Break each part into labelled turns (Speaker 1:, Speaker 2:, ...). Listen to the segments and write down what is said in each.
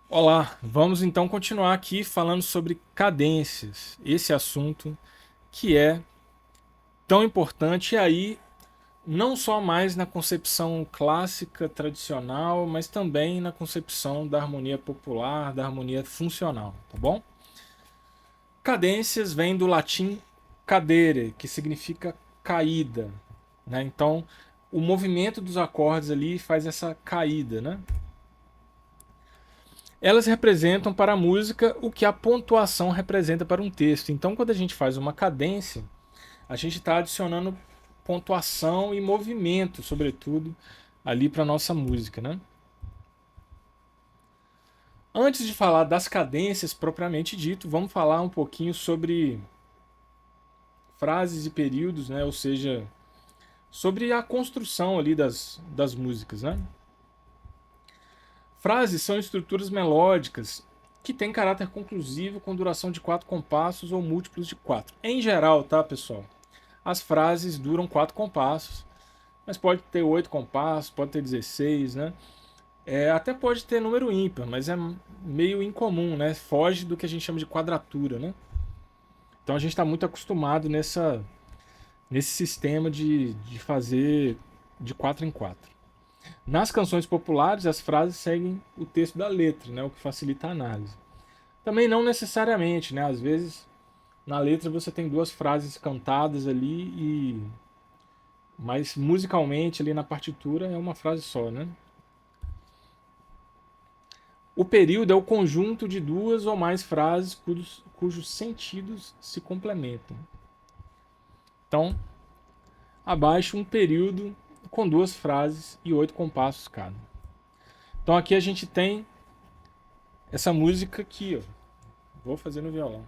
Speaker 1: Olá, vamos então continuar aqui falando sobre cadências, esse assunto que é tão importante e aí não só mais na concepção clássica tradicional, mas também na concepção da harmonia popular, da harmonia funcional, tá bom? Cadências vem do latim cadere, que significa caída, né? Então, o movimento dos acordes ali faz essa caída, né? Elas representam para a música o que a pontuação representa para um texto. Então, quando a gente faz uma cadência, a gente está adicionando pontuação e movimento, sobretudo, ali para a nossa música, né? Antes de falar das cadências propriamente dito, vamos falar um pouquinho sobre frases e períodos, né? Ou seja, sobre a construção ali das músicas, né? Frases são estruturas melódicas que têm caráter conclusivo com duração de 4 compassos ou múltiplos de 4. Em geral, tá, pessoal? As frases duram 4 compassos, mas pode ter 8 compassos, pode ter 16, né? Até pode ter número ímpar, mas é meio incomum, né? Foge do que a gente chama de quadratura, né? Então a gente está muito acostumado nesse sistema de fazer de 4 em 4. Nas canções populares, as frases seguem o texto da letra, né? O que facilita a análise. Também não necessariamente, né? Às vezes na letra você tem duas frases cantadas ali mas musicalmente ali na partitura é uma frase só, né? O período é o conjunto de duas ou mais frases cujos sentidos se complementam. Então, abaixo um período com duas frases e 8 compassos cada. Então aqui a gente tem essa música aqui, ó. Vou fazer no violão.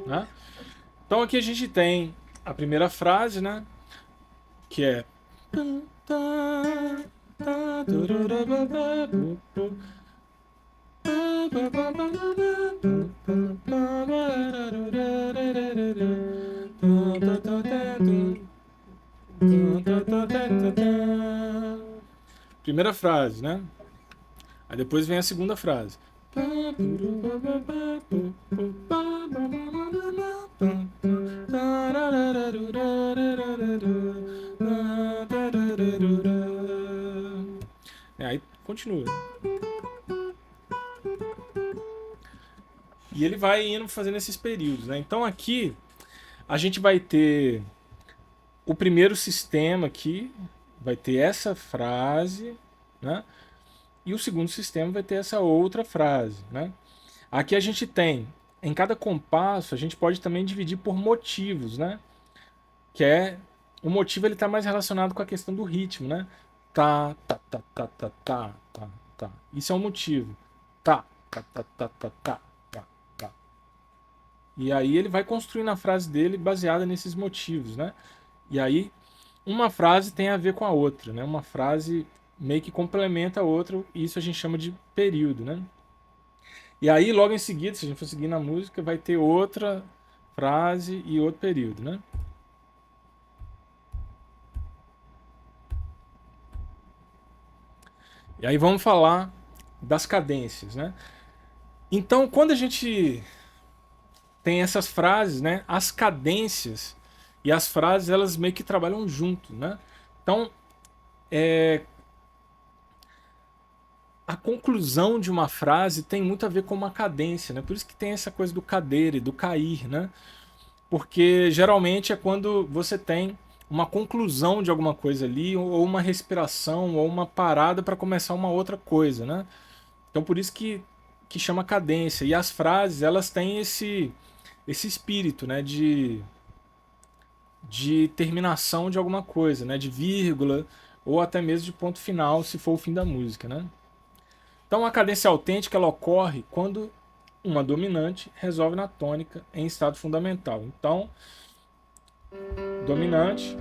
Speaker 1: Né? Então aqui a gente tem a primeira frase, né? Que é primeira frase, né? Aí depois vem a segunda frase. Aí continua. E ele vai indo fazendo esses períodos, né? Então aqui a gente vai ter o primeiro sistema aqui, vai ter essa frase, né? E o segundo sistema vai ter essa outra frase, né? Aqui a gente tem, em cada compasso, a gente pode também dividir por motivos, né? Que é, o motivo ele está mais relacionado com a questão do ritmo, né? Tá, tá, tá, tá, tá, tá, tá, tá. Isso é um motivo. Tá, tá, tá, tá, tá, tá, tá, tá. E aí ele vai construindo a frase dele baseada nesses motivos, né? E aí uma frase tem a ver com a outra, né? Uma frase meio que complementa a outra, e isso a gente chama de período, né? E aí logo em seguida, se a gente for seguir na música, vai ter outra frase e outro período, né? E aí vamos falar das cadências, né? Então, quando a gente tem essas frases, né? As cadências e as frases, elas meio que trabalham junto, né? Então, a conclusão de uma frase tem muito a ver com uma cadência, né? Por isso que tem essa coisa do cadere, do cair, né? Porque geralmente é quando você tem uma conclusão de alguma coisa ali, ou uma respiração, ou uma parada para começar uma outra coisa, né? Então por isso que chama cadência. E as frases, elas têm esse espírito, né? De terminação de alguma coisa, né? De vírgula, ou até mesmo de ponto final, se for o fim da música, né? Então a cadência autêntica ela ocorre quando uma dominante resolve na tônica em estado fundamental. Então, dominante.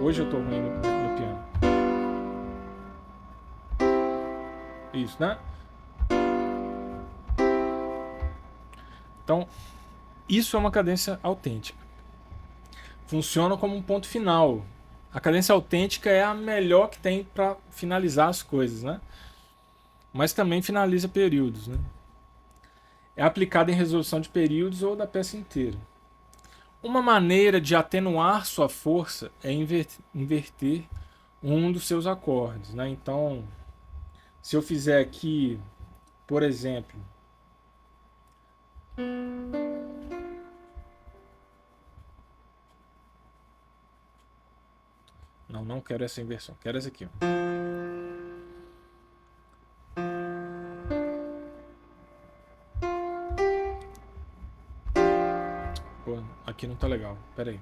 Speaker 1: Hoje eu tô ruim no piano. Isso, né? Então, isso é uma cadência autêntica. Funciona como um ponto final. A cadência autêntica é a melhor que tem para finalizar as coisas, né? Mas também finaliza períodos, né? É aplicada em resolução de períodos ou da peça inteira. Uma maneira de atenuar sua força é inverter um dos seus acordes, né? Então, se eu fizer aqui, por exemplo, não quero essa inversão, quero essa aqui, ó. Pô, aqui não tá legal, pera aí.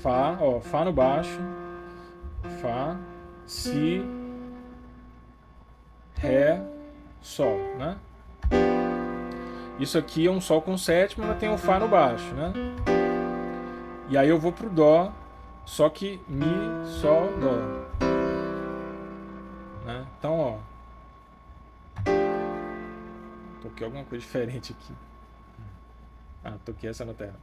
Speaker 1: Fá, ó, Fá no baixo, Fá, Si, Ré, Sol, né? Isso aqui é um Sol com sétima, mas tem um Fá no baixo, né? E aí eu vou pro Dó, só que Mi, Sol, Dó. Né? Então, ó. Toquei alguma coisa diferente aqui. Ah, toquei essa na terra.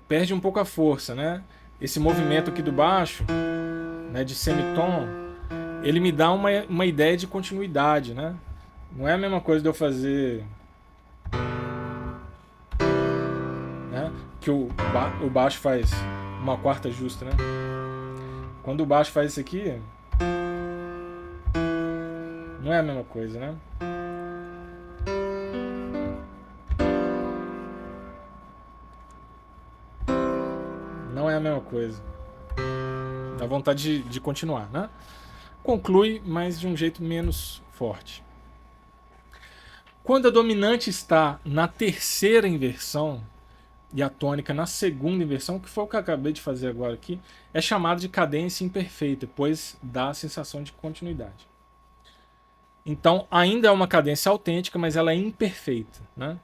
Speaker 1: Perde um pouco a força, né? Esse movimento aqui do baixo, né, de semitom, ele me dá uma ideia de continuidade, né? Não é a mesma coisa de eu fazer, né, que o baixo faz uma quarta justa, né? Quando o baixo faz isso aqui, não é a mesma coisa, né? Não é a mesma coisa. Dá vontade de continuar, né? Conclui, mas de um jeito menos forte. Quando a dominante está na terceira inversão e a tônica na segunda inversão, que foi o que eu acabei de fazer agora aqui, é chamado de cadência imperfeita, pois dá a sensação de continuidade. Então, ainda é uma cadência autêntica, mas ela é imperfeita, né?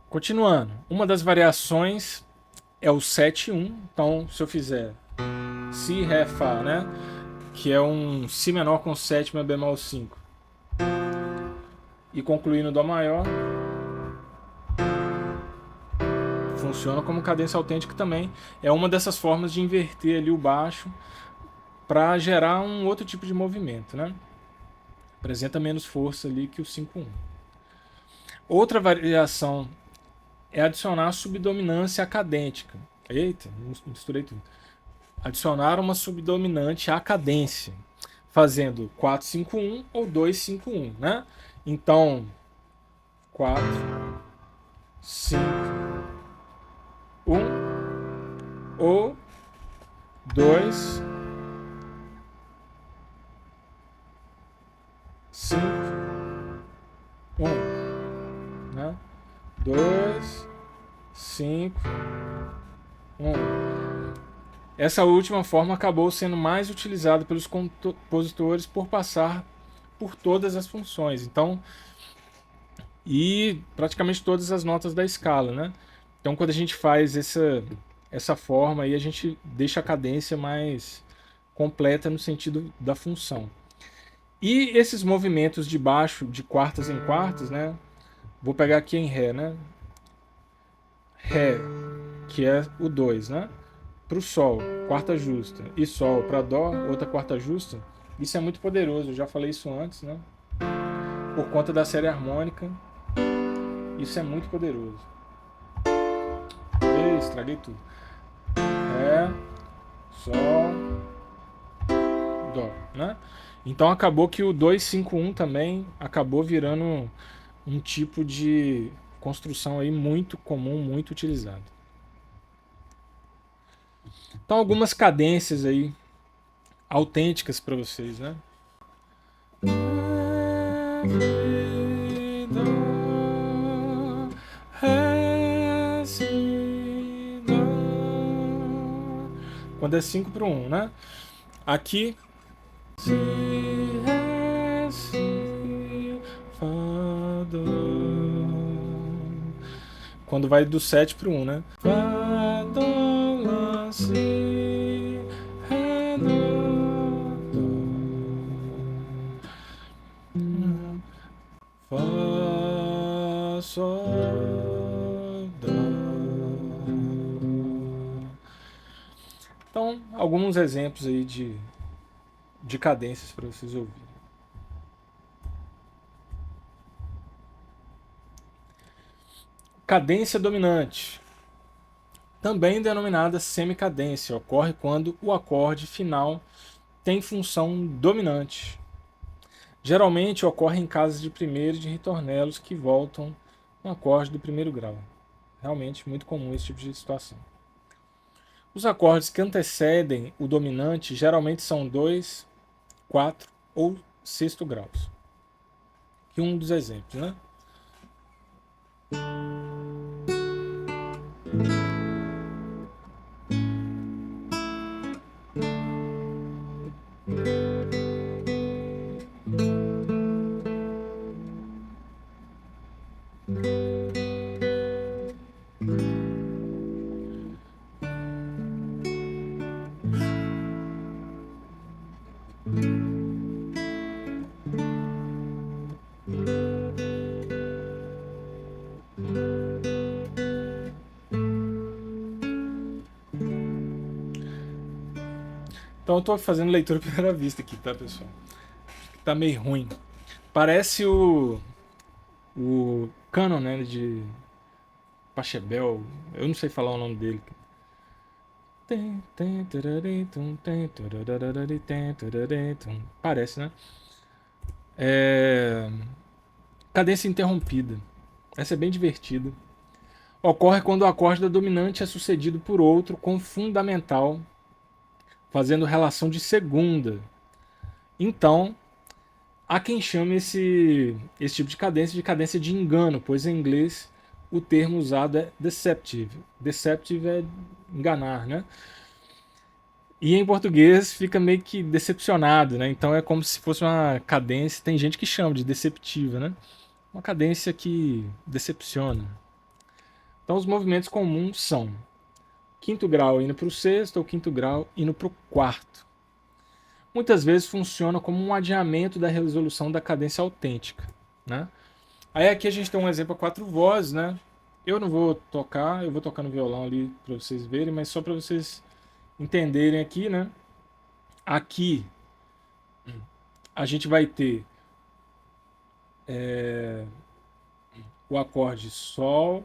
Speaker 1: Continuando, uma das variações é o 7-1. Então, se eu fizer Si, Ré, Fá, né? Que é um Si menor com sétima bemol 5. E concluir no Dó maior, funciona como cadência autêntica também. É uma dessas formas de inverter ali o baixo para gerar um outro tipo de movimento, né? Apresenta menos força ali que o 5-1. Outra variação é adicionar a subdominância acadêntica. Eita, misturei tudo. Adicionar uma subdominante à cadência, fazendo 4-5-1 ou 2-5-1, né? Então, 4, 5, 1 ou 2, 5, 1, né? 2, 5, 1. Essa última forma acabou sendo mais utilizada pelos compositores por passar por todas as funções. Então, e praticamente todas as notas da escala, né? Então, quando a gente faz essa forma aí, a gente deixa a cadência mais completa no sentido da função. E esses movimentos de baixo, de quartas em quartas, né? Vou pegar aqui em Ré, né? Ré, que é o 2, né? Para o Sol, quarta justa. E Sol para Dó, outra quarta justa. Isso é muito poderoso, eu já falei isso antes, né? Por conta da série harmônica. Isso é muito poderoso. Ei, estraguei tudo. Ré, Sol, Dó, né? Então acabou que o 2-5-1 também acabou virando um tipo de construção aí muito comum, muito utilizado. Então algumas cadências aí autênticas para vocês, né? dó, ré, si, dó. Quando é 5 para 1, né? Aqui, si, ré, si, fá, dó. Quando vai do 7 para 1, né? Fá, dó, lá, si, ré, dó, dó. Fá, sol, dó. Então, alguns exemplos aí de cadências para vocês ouvirem. Cadência dominante, também denominada semicadência, ocorre quando o acorde final tem função dominante. Geralmente ocorre em casas de primeiro e de ritornelos que voltam no acorde do primeiro grau. Realmente muito comum esse tipo de situação. Os acordes que antecedem o dominante geralmente são 2, 4 ou sexto graus. Aqui um dos exemplos, né? Então eu tô fazendo leitura à primeira vista aqui, tá, pessoal? Tá meio ruim. Parece o Canon, né, de Pachelbel. Eu não sei falar o nome dele. Parece, né? Cadência interrompida. Essa é bem divertida. Ocorre quando o acorde da dominante é sucedido por outro com fundamental, fazendo relação de segunda. Então, há quem chame esse tipo de cadência de engano, pois em inglês o termo usado é deceptive. Deceptive é enganar, né? E em português fica meio que decepcionado, né? Então é como se fosse uma cadência, tem gente que chama de deceptiva, né? Uma cadência que decepciona. Então os movimentos comuns são quinto grau indo para o sexto ou quinto grau indo para o quarto. Muitas vezes funciona como um adiamento da resolução da cadência autêntica, né? Aí aqui a gente tem um exemplo a 4 vozes, né? Eu não vou tocar, eu vou tocar no violão ali para vocês verem, mas só para vocês entenderem aqui, né? Aqui a gente vai ter o acorde Sol,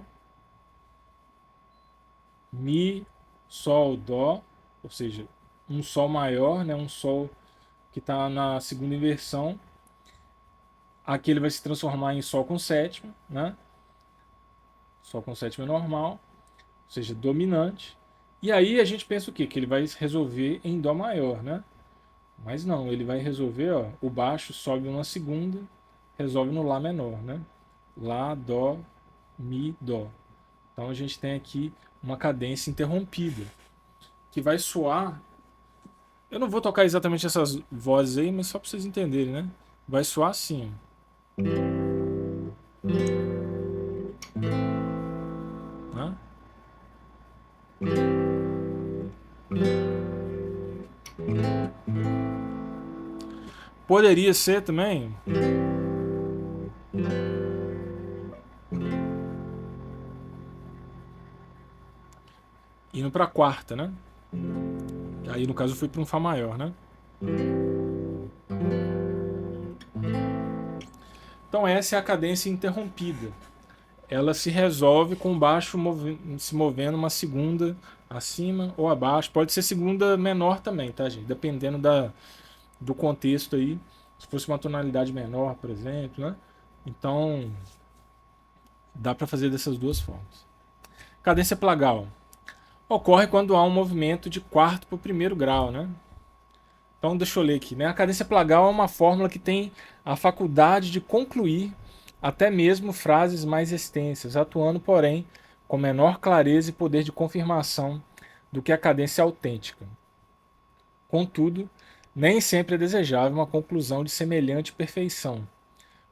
Speaker 1: Mi, Sol, Dó, ou seja, um Sol maior, né? Um Sol que está na segunda inversão. Aqui ele vai se transformar em Sol com sétima, né? Sol com sétima é normal, ou seja, dominante. E aí a gente pensa o quê? Que ele vai resolver em Dó maior, né? Mas não, ele vai resolver, ó, o baixo sobe uma segunda, resolve no Lá menor, né? Lá, Dó, Mi, Dó. Então a gente tem aqui uma cadência interrompida, que vai soar... Eu não vou tocar exatamente essas vozes aí, mas só para vocês entenderem, né? Vai soar assim, né? Poderia ser também indo para a quarta, né? Aí no caso eu fui para um Fá maior, né? Então essa é a cadência interrompida. Ela se resolve com o baixo se movendo uma segunda acima ou abaixo. Pode ser segunda menor também, tá, gente? Dependendo do contexto aí. Se fosse uma tonalidade menor, por exemplo, né? Então dá para fazer dessas duas formas. Cadência plagal ocorre quando há um movimento de quarto para o primeiro grau, né? Então deixa eu ler aqui, né? A cadência plagal é uma fórmula que tem a faculdade de concluir até mesmo frases mais extensas, atuando, porém, com menor clareza e poder de confirmação do que a cadência autêntica. Contudo, nem sempre é desejável uma conclusão de semelhante perfeição,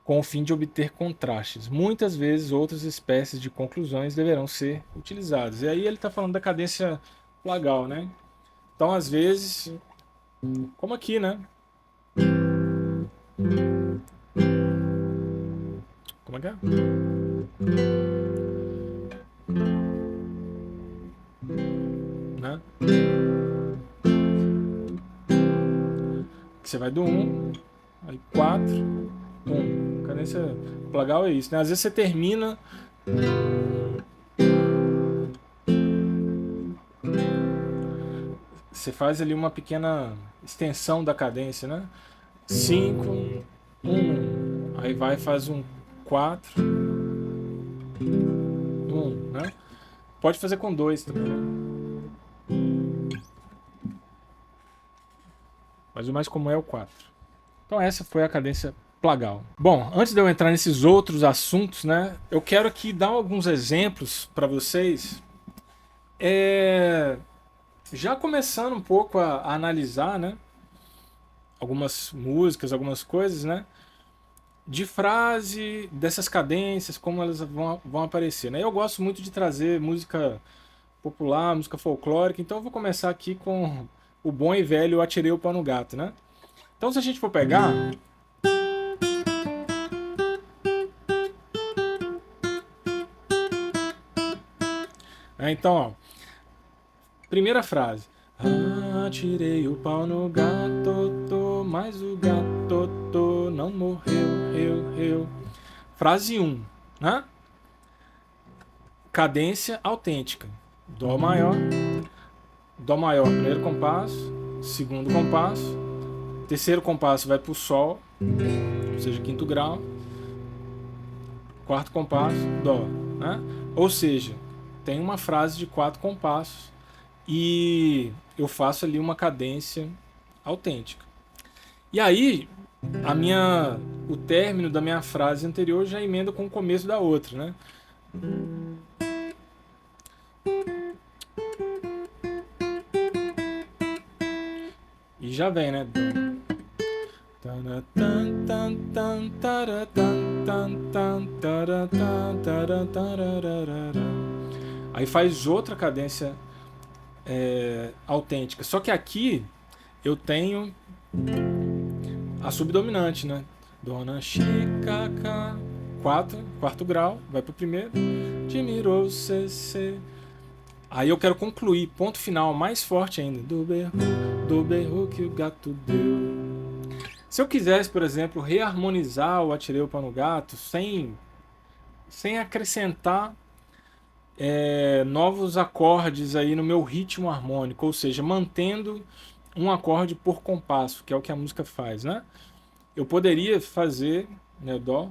Speaker 1: com o fim de obter contrastes. Muitas vezes outras espécies de conclusões deverão ser utilizadas. E aí ele está falando da cadência plagal, né? Então, às vezes, como aqui, né? Como é que é? Né? Você vai do 1, aí 4, 1. Cadência plagal é isso, né? Às vezes você termina você faz ali uma pequena extensão da cadência, né? 5, 1, aí vai e faz um 4, 1, né? Pode fazer com 2 também, né? Mas o mais comum é o 4. Então essa foi a cadência plagal. Bom, antes de eu entrar nesses outros assuntos, né? Eu quero aqui dar alguns exemplos para vocês. Já começando um pouco a analisar, né? Algumas músicas, algumas coisas, né? De frase, dessas cadências, como elas vão aparecer, né? Eu gosto muito de trazer música popular, música folclórica, então eu vou começar aqui com o bom e velho Atirei o Pau no Gato, né? Então se a gente for pegar... Então, ó, primeira frase. Atirei o pau no gato, mas o gato não morreu. Frase 1, né? Cadência autêntica. Dó maior, primeiro compasso, segundo compasso, terceiro compasso vai para o Sol, ou seja, quinto grau, quarto compasso, Dó, né? Ou seja, tem uma frase de 4 compassos e eu faço ali uma cadência autêntica. E aí, o término da minha frase anterior já emenda com o começo da outra, né? E já vem, né? Aí faz outra cadência autêntica. Só que aqui eu tenho a subdominante, né? Dona Chicaca, 4, quarto grau, vai pro primeiro. De mirou, cê. Aí eu quero concluir, ponto final mais forte ainda. Do berro que o gato deu. Se eu quisesse, por exemplo, reharmonizar o Atirei o Pau no Gato sem acrescentar novos acordes aí no meu ritmo harmônico, ou seja, mantendo um acorde por compasso, que é o que a música faz, né? Eu poderia fazer, né, Dó,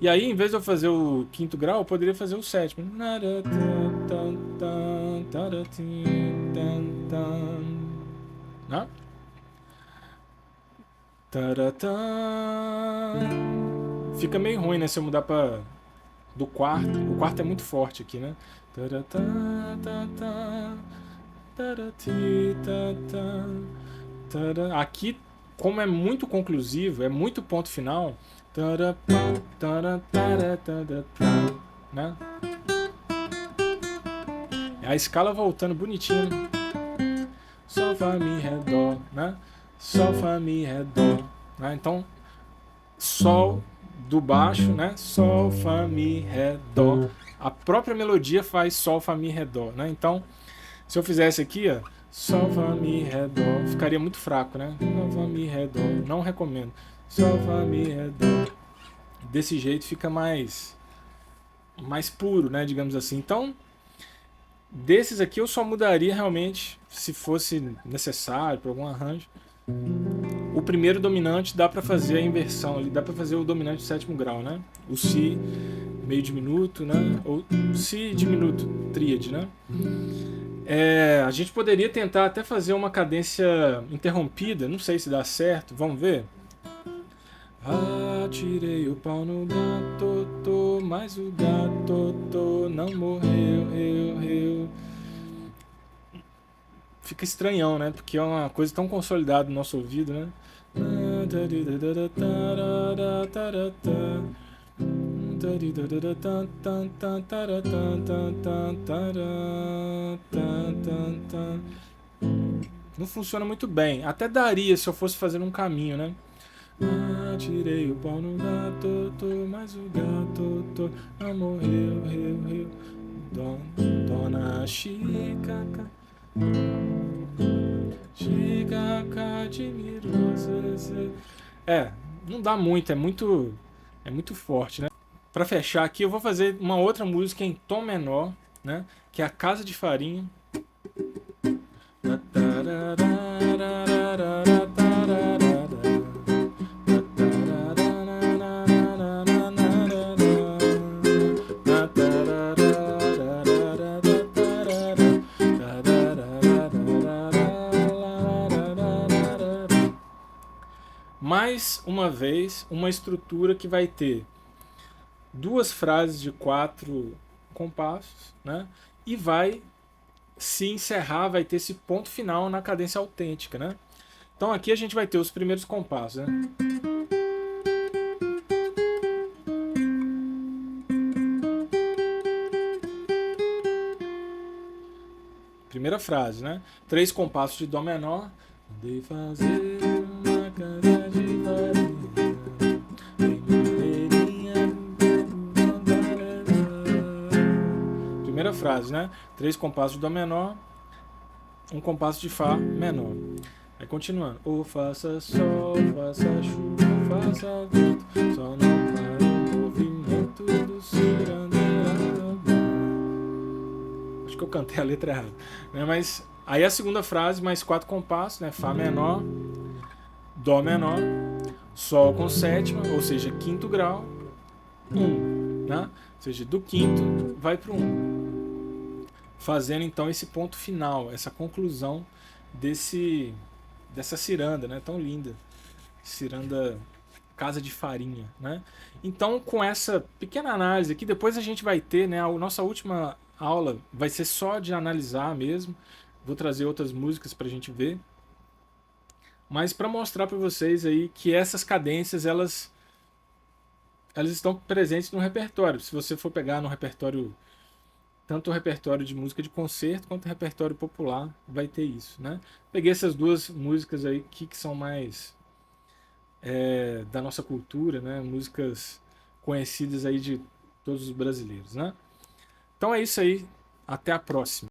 Speaker 1: e aí, em vez de eu fazer o quinto grau, eu poderia fazer o sétimo. Né? Fica meio ruim, né? Se eu mudar para do quarto. O quarto é muito forte aqui, né? Aqui, como é muito conclusivo, é muito ponto final, né? A escala voltando bonitinho. Sol, Fá, Mi, Ré, Dó, né? Sol, Fá, Mi, Ré, Dó, né? Então, Sol do baixo, né? Sol, Fá, Mi, Ré, Dó. A própria melodia faz Sol, Fá, Mi, Ré, Dó, né? Então, se eu fizesse aqui, ó, Sol, Fá, Mi, Ré, Dó, ficaria muito fraco, né? Sol, Fá, Mi, Ré, Dó, não recomendo. Sol, Fá, Mi, Ré, Dó. Desse jeito fica mais puro, né? Digamos assim. Então, desses aqui eu só mudaria realmente se fosse necessário para algum arranjo. O primeiro dominante dá para fazer a inversão, dá para fazer o dominante de sétimo grau, né? O Si meio diminuto, né? Ou Si diminuto, tríade, né? A gente poderia tentar até fazer uma cadência interrompida, não sei se dá certo, vamos ver. Atirei o pau no gato, mas o gato não morreu, Fica estranhão, né? Porque é uma coisa tão consolidada no nosso ouvido, né? Não funciona muito bem. Até daria se eu fosse fazer um caminho, né? Tirei o pau no gato, mas o gato não morreu. Dona Chicaca, Chicaca admirosa. Não dá muito, é muito forte, né? Para fechar aqui, eu vou fazer uma outra música em tom menor, né? Que é a Casa de Farinha. Mais uma vez, uma estrutura que vai ter duas frases de 4 compassos, né? E vai se encerrar, vai ter esse ponto final na cadência autêntica, né? Então aqui a gente vai ter os primeiros compassos, né? Primeira frase, né? 3 compassos de dó menor. Mandei fazer uma casa de farinha, primeira frase, né? 3 compassos de dó menor, um compasso de fá menor. Aí continuando. Ou faça sol, faça chuva, faça vento, só não para o movimento do cirandeira. Acho que eu cantei a letra errada, né? Mas aí a segunda frase, mais 4 compassos, né? Fá menor, dó menor, sol com sétima, ou seja, quinto grau, 1, né? Ou seja, do quinto vai para o 1. Fazendo então esse ponto final, essa conclusão dessa ciranda, né? Tão linda. Ciranda Casa de Farinha, né? Então, com essa pequena análise aqui, depois a gente vai ter, né? A nossa última aula vai ser só de analisar mesmo. Vou trazer outras músicas para a gente ver. Mas para mostrar para vocês aí que essas cadências, elas estão presentes no repertório. Se você for pegar no repertório, tanto o repertório de música de concerto quanto o repertório popular, vai ter isso, né? Peguei essas duas músicas aí que são mais da nossa cultura, né? Músicas conhecidas aí de todos os brasileiros, né? Então é isso aí. Até a próxima.